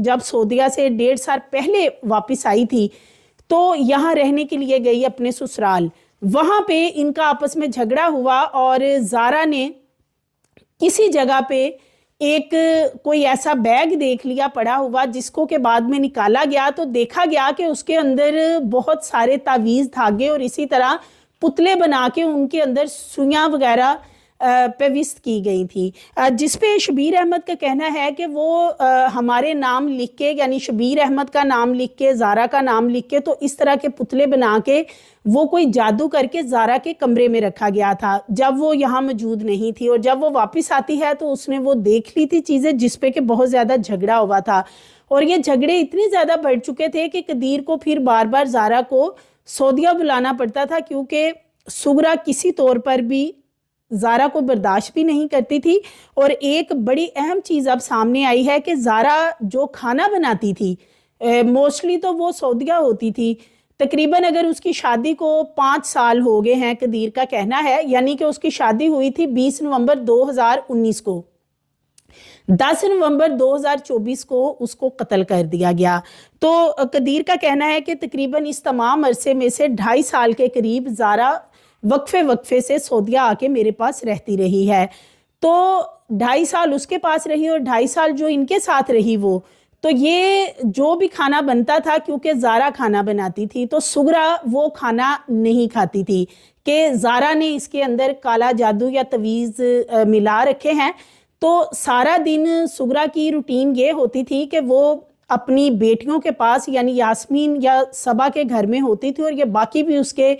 جب سعودیہ سے 1.5 سال پہلے واپس آئی تھی تو یہاں رہنے کے لیے گئی اپنے سسرال. وہاں پہ ان کا آپس میں جھگڑا ہوا اور زارا نے کسی جگہ پہ ایک کوئی ایسا بیگ دیکھ لیا پڑا ہوا جس کو کہ بعد میں نکالا گیا تو دیکھا گیا کہ اس کے اندر بہت سارے تعویذ دھاگے اور اسی طرح پتلے بنا کے ان کے اندر سوئیاں وغیرہ پیوست کی گئی تھی، جس پہ شبیر احمد کا کہنا ہے کہ وہ ہمارے نام لکھ کے، یعنی شبیر احمد کا نام لکھ کے، زارا کا نام لکھ کے، تو اس طرح کے پتلے بنا کے وہ کوئی جادو کر کے زارا کے کمرے میں رکھا گیا تھا جب وہ یہاں موجود نہیں تھی، اور جب وہ واپس آتی ہے تو اس نے وہ دیکھ لی تھی چیزیں جس پہ کہ بہت زیادہ جھگڑا ہوا تھا، اور یہ جھگڑے اتنے زیادہ بڑھ چکے تھے کہ قدیر کو پھر بار بار زارا کو سعودیہ بلانا پڑتا تھا، کیونکہ سغرا کسی طور پر بھی زارا کو برداشت بھی نہیں کرتی تھی. اور ایک بڑی اہم چیز اب سامنے آئی ہے کہ زارا جو کھانا بناتی تھی، موسٹلی تو وہ سعودیہ ہوتی تھی، تقریباً اگر اس کی شادی کو 5 سال ہو گئے ہیں قدیر کا کہنا ہے، یعنی کہ اس کی شادی ہوئی تھی 20 نومبر 2019 کو، 10 نومبر 2024 کو اس کو قتل کر دیا گیا. تو قدیر کا کہنا ہے کہ تقریباً اس تمام عرصے میں سے 2.5 سال کے قریب زارا وقفے سے سعودیہ آ کے میرے پاس رہتی رہی ہے. تو 2.5 سال اس کے پاس رہی اور 2.5 سال جو ان کے ساتھ رہی وہ، تو یہ جو بھی کھانا بنتا تھا، کیونکہ زارا کھانا بناتی تھی تو سغرا وہ کھانا نہیں کھاتی تھی کہ زارا نے اس کے اندر کالا جادو یا تعویذ ملا رکھے ہیں. تو سارا دن سغرا کی روٹین یہ ہوتی تھی کہ وہ اپنی بیٹیوں کے پاس، یعنی یاسمین یا صبا کے گھر میں ہوتی تھی، اور یہ باقی بھی اس کے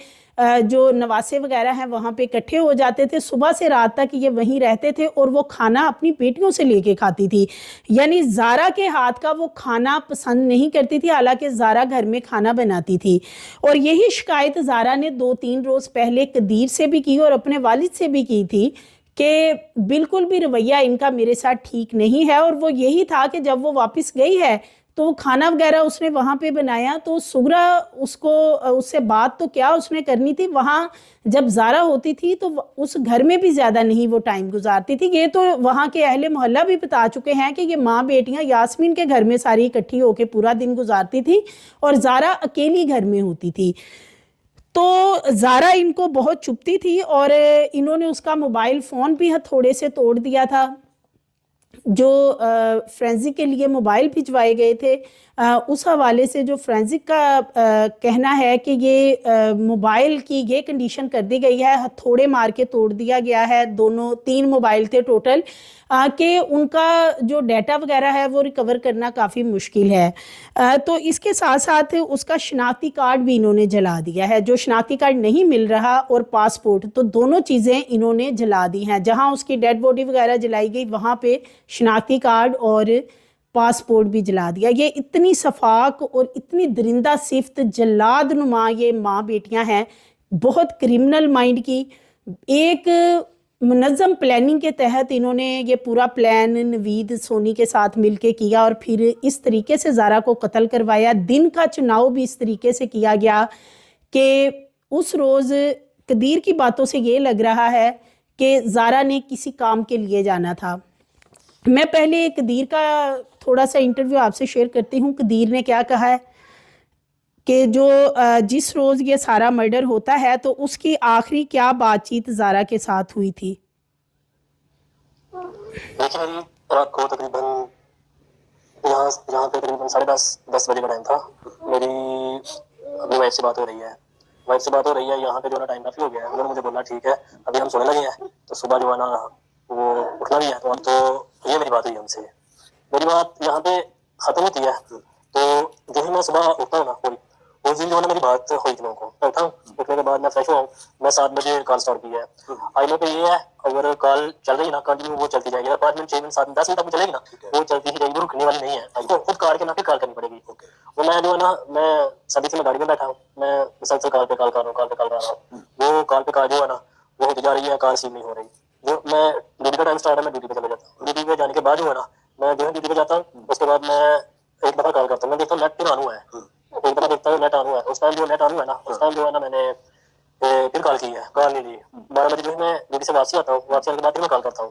جو نواسے وغیرہ ہیں وہاں پہ اکٹھے ہو جاتے تھے، صبح سے رات تک یہ وہیں رہتے تھے، اور وہ کھانا اپنی بیٹیوں سے لے کے کھاتی تھی. یعنی زارا کے ہاتھ کا وہ کھانا پسند نہیں کرتی تھی، حالانکہ زارا گھر میں کھانا بناتی تھی. اور یہی شکایت زارا نے 2-3 روز پہلے قدیر سے بھی کی اور اپنے والد سے بھی کی تھی کہ بالکل بھی رویہ ان کا میرے ساتھ ٹھیک نہیں ہے. اور وہ یہی تھا کہ جب وہ واپس گئی ہے تو وہ کھانا وغیرہ اس نے وہاں پہ بنایا، تو سغرا اس سے بات تو کیا اس نے کرنی تھی، وہاں جب زارا ہوتی تھی تو اس گھر میں بھی زیادہ نہیں وہ ٹائم گزارتی تھی. یہ تو وہاں کے اہل محلہ بھی بتا چکے ہیں کہ یہ ماں بیٹیاں یاسمین کے گھر میں ساری اکٹھی ہو کے پورا دن گزارتی تھی اور زارا اکیلی گھر میں ہوتی تھی. تو زارا ان کو بہت چپتی تھی اور انہوں نے اس کا موبائل فون بھی ہتھوڑے سے توڑ دیا تھا. جو فرینزک کے لیے موبائل بھجوائے گئے تھے، اس حوالے سے جو فرینزک کا کہنا ہے کہ یہ موبائل کی یہ کنڈیشن کر دی گئی ہے، ہتھوڑے مار کے توڑ دیا گیا ہے، 3 موبائل تھے ٹوٹل، کہ ان کا جو ڈیٹا وغیرہ ہے وہ ریکور کرنا کافی مشکل ہے. تو اس کے ساتھ ساتھ اس کا شناختی کارڈ بھی انہوں نے جلا دیا ہے، جو شناختی کارڈ نہیں مل رہا اور پاسپورٹ، تو دونوں چیزیں انہوں نے جلا دی ہیں. جہاں اس کی ڈیڈ باڈی وغیرہ جلائی گئی وہاں پہ شناختی کارڈ اور پاسپورٹ بھی جلا دیا. یہ اتنی صفاق اور اتنی درندہ صفت جلاد نما یہ ماں بیٹیاں ہیں، بہت کرمنل مائنڈ کی. ایک منظم پلاننگ کے تحت انہوں نے یہ پورا پلان نوید سونی کے ساتھ مل کے کیا اور پھر اس طریقے سے زارا کو قتل کروایا. دن کا چناؤ بھی اس طریقے سے کیا گیا کہ اس روز قدیر کی باتوں سے یہ لگ رہا ہے کہ زارا نے کسی کام کے لیے جانا تھا. میں پہلے قدیر کا تھوڑا سا انٹرویو آپ سے شیئر کرتی ہوں. قدیر نے کیا کہا ہے کہ جس روز یہ سارا مرڈر ہوتا ہے تو اس کی آخری کیا بات چیت زارا کے ساتھ ہوئی تھی. دیکھیں میری رات کو تقریباً یہاں پہ تقریباً 10:30 بجے کا ٹائم تھا. میری اپنی وائف سے بات ہو رہی ہے. یہاں پہ جو ہے نا ٹائم کافی ہو گیا ہے. انہوں نے مجھے بولا ٹھیک ہے ابھی ہم سونے لگے ہیں تو صبح جو ہے نا وہ اٹھنا بھی ہے. تو یہ میری بات ہوئی ان سے. میری بات یہاں پہ ختم ہوتی ہے تو جو ہی میں صبح اٹھتا ہوں نا اس دن جو ہے نا میری بات ہوئی تھی. لوگوں کو میں اٹھا ہوں, اٹھنے کے بعد میں فریش ہوا ہوں. میں 7 بجے کال اسٹارٹ کی ہے. آئی نو کہ یہ ہے اگر کال چل رہی ہے نا کنٹینیو وہ چلتی جائے گی. 5 منٹ 6 منٹ 7 منٹ 10 منٹ تک چلے گی نا وہ چلتی ہی جائے گی, وہ رکنے والی نہیں ہے. تو خود کاٹ کے نہ پھر کال کرنی پڑے گی. وہ میں جو ہے نا میں سبھی سے میں گاڑی میں بیٹھا ہوں, میں مسلسل کال پہ کال کر رہا ہوں. وہ کال پہ کال جو ہے نا وہ ہوتی جا رہی ہے, کال ریسیو نہیں ہو رہی. جو میں ڈیوٹی کا ٹائم اسٹارٹ ہے, میں ڈیوٹی پہ چلا جاتا ہوں. ڈیوٹی پہ جانے کے بعد جو ہے نا میں جو ہے ڈیوٹی پہ جاتا ہوں. اس کے بعد میں ایک دفعہ کال کرتا ہوں, میں دیکھتا ہوں نیٹ پھر آن ہوا ہے. ایک دفعہ دیکھتا ہوں نیٹ آن ہوا ہے. اس ٹائم جو نیٹ آن ہوا ہے نا اس ٹائم جو ہے نا میں نے پھر کال کی ہے. کال نہیں لی. 12 بجے جو ہے میں ڈیوٹی سے واپسی آتا ہوں. واپسی آنے کے بعد پھر میں کال کرتا ہوں.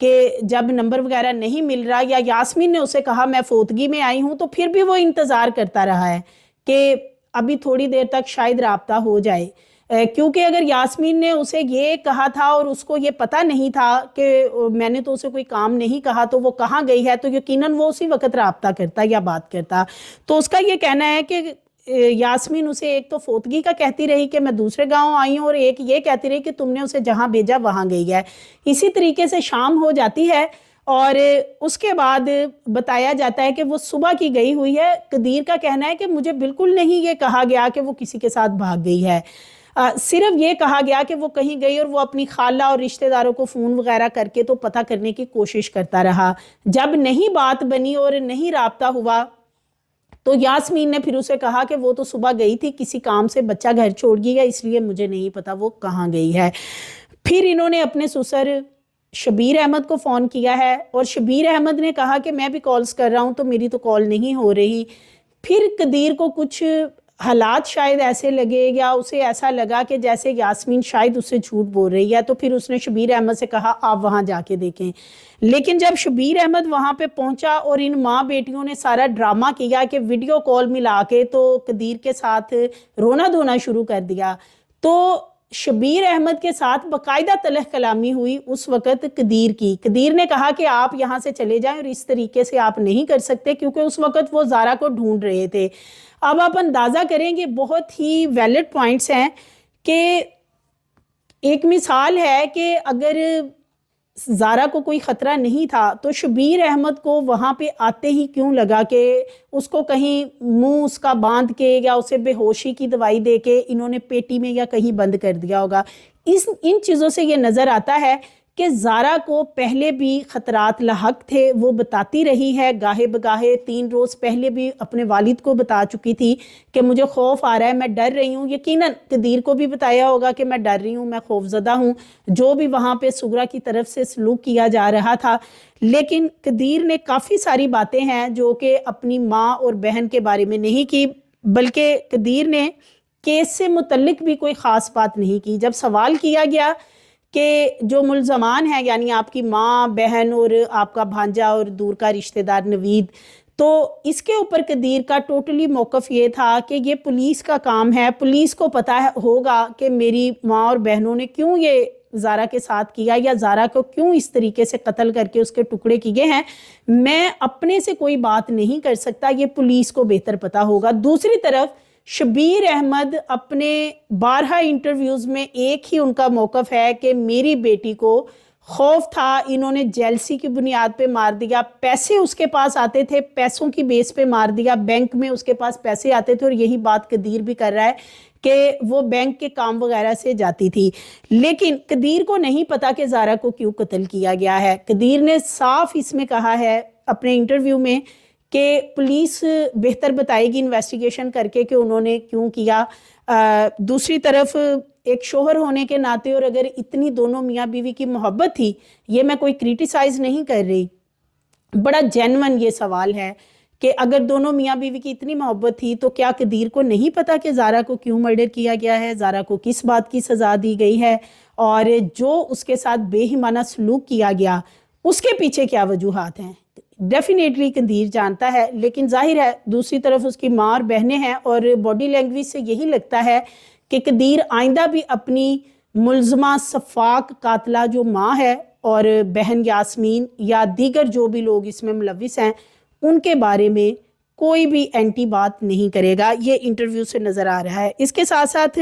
کہ جب نمبر وغیرہ نہیں مل رہا یا یاسمین نے اسے کہا میں فوتگی میں آئی ہوں تو پھر بھی وہ انتظار کرتا رہا ہے کہ ابھی تھوڑی دیر تک شاید رابطہ ہو جائے، کیونکہ اگر یاسمین نے اسے یہ کہا تھا اور اس کو یہ پتہ نہیں تھا کہ میں نے تو اسے کوئی کام نہیں کہا تو وہ کہاں گئی ہے، تو یقیناً وہ اسی وقت رابطہ کرتا یا بات کرتا۔ تو اس کا یہ کہنا ہے کہ یاسمین اسے ایک تو فوتگی کا کہتی رہی کہ میں دوسرے گاؤں آئی ہوں، اور ایک یہ کہتی رہی کہ تم نے اسے جہاں بھیجا وہاں گئی ہے۔ اسی طریقے سے شام ہو جاتی ہے اور اس کے بعد بتایا جاتا ہے کہ وہ صبح کی گئی ہوئی ہے۔ قدیر کا کہنا ہے کہ مجھے بالکل نہیں یہ کہا گیا کہ وہ کسی کے ساتھ بھاگ گئی ہے، صرف یہ کہا گیا کہ وہ کہیں گئی اور وہ اپنی خالہ اور رشتہ داروں کو فون وغیرہ کر کے تو پتہ کرنے کی کوشش کرتا رہا۔ جب نہیں بات بنی اور نہیں رابطہ ہوا تو یاسمین نے پھر اسے کہا کہ وہ تو صبح گئی تھی کسی کام سے، بچہ گھر چھوڑ گئی ہے، اس لیے مجھے نہیں پتا وہ کہاں گئی ہے۔ پھر انہوں نے اپنے سسر شبیر احمد کو فون کیا ہے اور شبیر احمد نے کہا کہ میں بھی کالز کر رہا ہوں تو میری تو کال نہیں ہو رہی۔ پھر قدیر کو کچھ حالات شاید ایسے لگے یا اسے ایسا لگا کہ جیسے یاسمین شاید اس سے جھوٹ بول رہی ہے، تو پھر اس نے شبیر احمد سے کہا آپ وہاں جا کے دیکھیں۔ لیکن جب شبیر احمد وہاں پہ پہنچا اور ان ماں بیٹیوں نے سارا ڈرامہ کیا کہ ویڈیو کال ملا کے تو قدیر کے ساتھ رونا دھونا شروع کر دیا، تو شبیر احمد کے ساتھ باقاعدہ تلخ کلامی ہوئی اس وقت قدیر کی۔ قدیر نے کہا کہ آپ یہاں سے چلے جائیں اور اس طریقے سے آپ نہیں کر سکتے، کیونکہ اس وقت وہ زارا کو ڈھونڈ رہے تھے۔ اب آپ اندازہ کریں گے، بہت ہی ویلڈ پوائنٹس ہیں کہ ایک مثال ہے کہ اگر زارا کو کوئی خطرہ نہیں تھا تو شبیر احمد کو وہاں پہ آتے ہی کیوں لگا کہ اس کو کہیں منہ اس کا باندھ کے یا اسے بے ہوشی کی دوائی دے کے انہوں نے پیٹی میں یا کہیں بند کر دیا ہوگا۔ ان چیزوں سے یہ نظر آتا ہے کہ زارا کو پہلے بھی خطرات لاحق تھے، وہ بتاتی رہی ہے گاہے بگاہے، 3 روز پہلے بھی اپنے والد کو بتا چکی تھی کہ مجھے خوف آ رہا ہے، میں ڈر رہی ہوں۔ یقیناً قدیر کو بھی بتایا ہوگا کہ میں ڈر رہی ہوں، میں خوف زدہ ہوں، جو بھی وہاں پہ سغرا کی طرف سے سلوک کیا جا رہا تھا۔ لیکن قدیر نے کافی ساری باتیں ہیں جو کہ اپنی ماں اور بہن کے بارے میں نہیں کی، بلکہ قدیر نے کیس سے متعلق بھی کوئی خاص بات نہیں کی۔ جب سوال کیا گیا کہ جو ملزمان ہیں یعنی آپ کی ماں، بہن اور آپ کا بھانجا اور دور کا رشتہ دار نوید، تو اس کے اوپر قدیر کا ٹوٹلی موقف یہ تھا کہ یہ پولیس کا کام ہے، پولیس کو پتہ ہوگا کہ میری ماں اور بہنوں نے کیوں یہ زارا کے ساتھ کیا یا زارا کو کیوں اس طریقے سے قتل کر کے اس کے ٹکڑے کیے ہیں، میں اپنے سے کوئی بات نہیں کر سکتا، یہ پولیس کو بہتر پتہ ہوگا۔ دوسری طرف شبیر احمد اپنے 12 انٹرویوز میں ایک ہی ان کا موقف ہے کہ میری بیٹی کو خوف تھا، انہوں نے جیلسی کی بنیاد پہ مار دیا، پیسے اس کے پاس آتے تھے، پیسوں کی بیس پہ مار دیا، بینک میں اس کے پاس پیسے آتے تھے، اور یہی بات قدیر بھی کر رہا ہے کہ وہ بینک کے کام وغیرہ سے جاتی تھی۔ لیکن قدیر کو نہیں پتا کہ زارا کو کیوں قتل کیا گیا ہے۔ قدیر نے صاف اس میں کہا ہے اپنے انٹرویو میں کہ پولیس بہتر بتائے گی انویسٹیگیشن کر کے کہ انہوں نے کیوں کیا۔ دوسری طرف ایک شوہر ہونے کے ناطے اور اگر اتنی دونوں میاں بیوی کی محبت تھی، یہ میں کوئی کریٹیسائز نہیں کر رہی، بڑا جینون یہ سوال ہے کہ اگر دونوں میاں بیوی کی اتنی محبت تھی تو کیا قدیر کو نہیں پتا کہ زارا کو کیوں مرڈر کیا گیا ہے، زارا کو کس بات کی سزا دی گئی ہے، اور جو اس کے ساتھ بے ایمانہ سلوک کیا گیا اس کے پیچھے کیا وجوہات ہیں؟ ڈیفینیٹلی قدیر جانتا ہے، لیکن ظاہر ہے دوسری طرف اس کی ماں اور بہنیں ہیں، اور باڈی لینگویج سے یہی لگتا ہے کہ قدیر آئندہ بھی اپنی ملزمہ صفاق قاتلہ جو ماں ہے اور بہن یاسمین یا دیگر جو بھی لوگ اس میں ملوث ہیں ان کے بارے میں کوئی بھی اینٹی بات نہیں کرے گا، یہ انٹرویو سے نظر آ رہا ہے۔ اس کے ساتھ ساتھ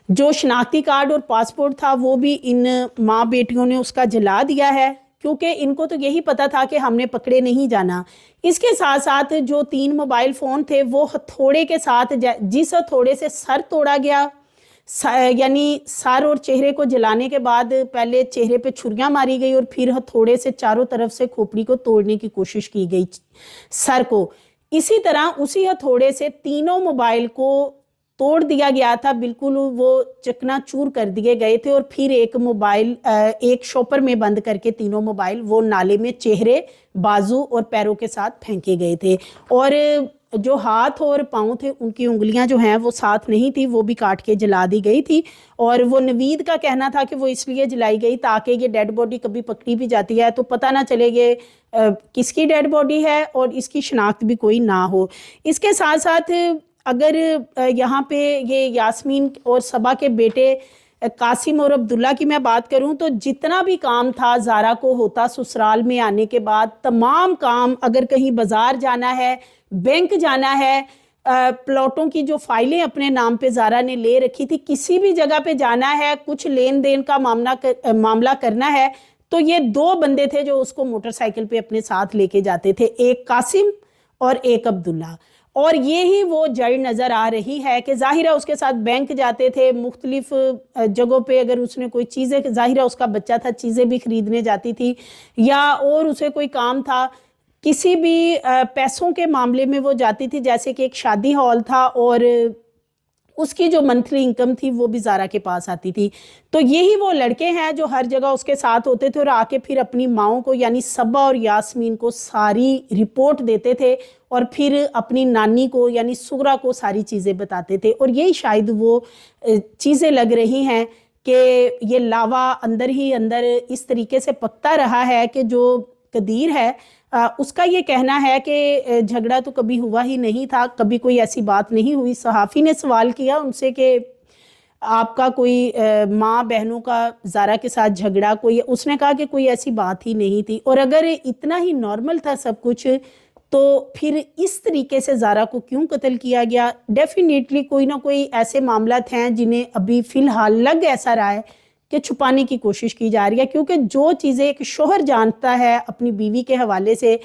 جو شناختی کارڈ اور پاسپورٹ تھا وہ بھی ان ماں بیٹیوں نے اس کا جلا دیا ہے، کیونکہ ان کو تو یہی پتا تھا کہ ہم نے پکڑے نہیں جانا۔ اس کے ساتھ ساتھ جو 3 موبائل فون تھے وہ ہتھوڑے کے ساتھ، جس ہتھوڑے سے سر توڑا گیا، یعنی سر اور چہرے کو جلانے کے بعد پہلے چہرے پہ چھریاں ماری گئی اور پھر ہتھوڑے سے چاروں طرف سے کھوپڑی کو توڑنے کی کوشش کی گئی سر کو، اسی طرح اسی ہتھوڑے سے 3 موبائل کو توڑ دیا گیا تھا، بالکل وہ چکنا چور کر دیے گئے تھے، اور پھر ایک موبائل ایک شاپر میں بند کر کے 3 موبائل وہ نالے میں چہرے، بازو اور پیروں کے ساتھ پھینکے گئے تھے۔ اور جو ہاتھ اور پاؤں تھے ان کی انگلیاں جو ہیں وہ ساتھ نہیں تھی, وہ بھی کاٹ کے جلا دی گئی تھی. اور وہ نوید کا کہنا تھا کہ وہ اس لیے جلائی گئی تاکہ یہ ڈیڈ باڈی کبھی پکڑی بھی جاتی ہے تو پتہ نہ چلے یہ کس کی ڈیڈ باڈی ہے اور اس کی شناخت بھی کوئی نہ ہو. اس کے ساتھ ساتھ اگر یہاں پہ یہ یاسمین اور صبا کے بیٹے قاسم اور عبداللہ کی میں بات کروں تو جتنا بھی کام تھا زارا کو ہوتا سسرال میں آنے کے بعد, تمام کام, اگر کہیں بازار جانا ہے, بینک جانا ہے, پلاٹوں کی جو فائلیں اپنے نام پہ زارا نے لے رکھی تھی, کسی بھی جگہ پہ جانا ہے, کچھ لین دین کا معاملہ کرنا ہے تو یہ 2 بندے تھے جو اس کو موٹر سائیکل پہ اپنے ساتھ لے کے جاتے تھے, ایک قاسم اور ایک عبداللہ. اور یہی وہ جڑ نظر آ رہی ہے کہ ظاہرہ اس کے ساتھ بینک جاتے تھے, مختلف جگہوں پہ اگر اس نے کوئی چیزیں, ظاہرہ اس کا بچہ تھا, چیزیں بھی خریدنے جاتی تھی یا اور اسے کوئی کام تھا, کسی بھی پیسوں کے معاملے میں وہ جاتی تھی, جیسے کہ ایک شادی ہال تھا اور اس کی جو منتھلی انکم تھی وہ بھی زارا کے پاس آتی تھی. تو یہی وہ لڑکے ہیں جو ہر جگہ اس کے ساتھ ہوتے تھے اور آ کے پھر اپنی ماؤں کو یعنی صبا اور یاسمین کو ساری رپورٹ دیتے تھے اور پھر اپنی نانی کو یعنی سغرا کو ساری چیزیں بتاتے تھے. اور یہی شاید وہ چیزیں لگ رہی ہیں کہ یہ لاوا اندر ہی اندر اس طریقے سے پکتا رہا ہے کہ جو قدیر ہے اس کا یہ کہنا ہے کہ جھگڑا تو کبھی ہوا ہی نہیں تھا, کبھی کوئی ایسی بات نہیں ہوئی. صحافی نے سوال کیا ان سے کہ آپ کا کوئی ماں بہنوں کا زارا کے ساتھ جھگڑا کوئی, اس نے کہا کہ کوئی ایسی بات ہی نہیں تھی. اور اگر اتنا ہی نارمل تھا سب کچھ تو پھر اس طریقے سے زارا کو کیوں قتل کیا گیا؟ ڈیفینیٹلی کوئی نہ کوئی ایسے معاملات ہیں جنہیں ابھی فی الحال لگ ایسا رہا ہے کہ چھپانے کی کوشش کی جا رہی ہے, کیونکہ جو چیزیں ایک شوہر جانتا ہے اپنی بیوی کے حوالے سے,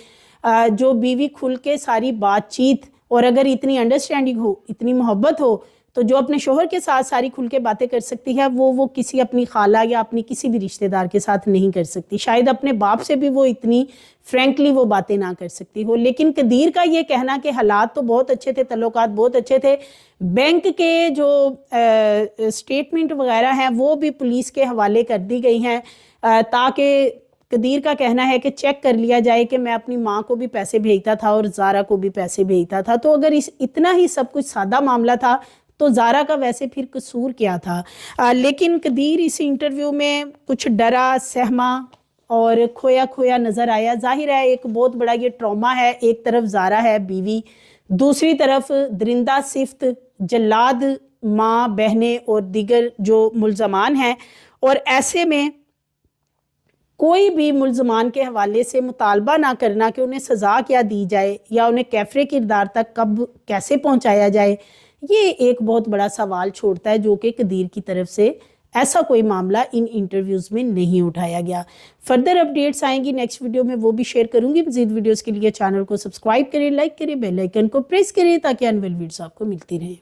جو بیوی کھل کے ساری بات چیت, اور اگر اتنی انڈرسٹینڈنگ ہو, اتنی محبت ہو, تو جو اپنے شوہر کے ساتھ ساری کھل کے باتیں کر سکتی ہے وہ کسی اپنی خالہ یا اپنی کسی بھی رشتہ دار کے ساتھ نہیں کر سکتی. شاید اپنے باپ سے بھی وہ اتنی فرینکلی وہ باتیں نہ کر سکتی ہو. لیکن قدیر کا یہ کہنا کہ حالات تو بہت اچھے تھے, تعلقات بہت اچھے تھے, بینک کے جو سٹیٹمنٹ وغیرہ ہیں وہ بھی پولیس کے حوالے کر دی گئی ہیں تاکہ قدیر کا کہنا ہے کہ چیک کر لیا جائے کہ میں اپنی ماں کو بھی پیسے بھیجتا تھا اور زارا کو بھی پیسے بھیجتا تھا. تو اگر اتنا ہی سب کچھ سادہ معاملہ تھا تو زارا کا ویسے پھر قصور کیا تھا؟ لیکن قدیر اس انٹرویو میں کچھ ڈرا, سہما اور کھویا نظر آیا. ظاہر ہے ایک بہت بڑا یہ ٹراما ہے, ایک طرف زارا ہے بیوی, دوسری طرف درندہ صفت, جلاد ماں بہنیں اور دیگر جو ملزمان ہیں. اور ایسے میں کوئی بھی ملزمان کے حوالے سے مطالبہ نہ کرنا کہ انہیں سزا کیا دی جائے یا انہیں کیفرے کردار تک کب کیسے پہنچایا جائے, یہ ایک بہت بڑا سوال چھوڑتا ہے جو کہ قدیر کی طرف سے ایسا کوئی معاملہ ان انٹرویوز میں نہیں اٹھایا گیا. فردر اپڈیٹس آئیں گی نیکسٹ ویڈیو میں, وہ بھی شیئر کروں گی. مزید ویڈیوز کے لیے چینل کو سبسکرائب کریں, لائک کریں, بیل آئیکن کو پریس کریں تاکہ آنے والی ویڈیوز آپ کو ملتی رہیں.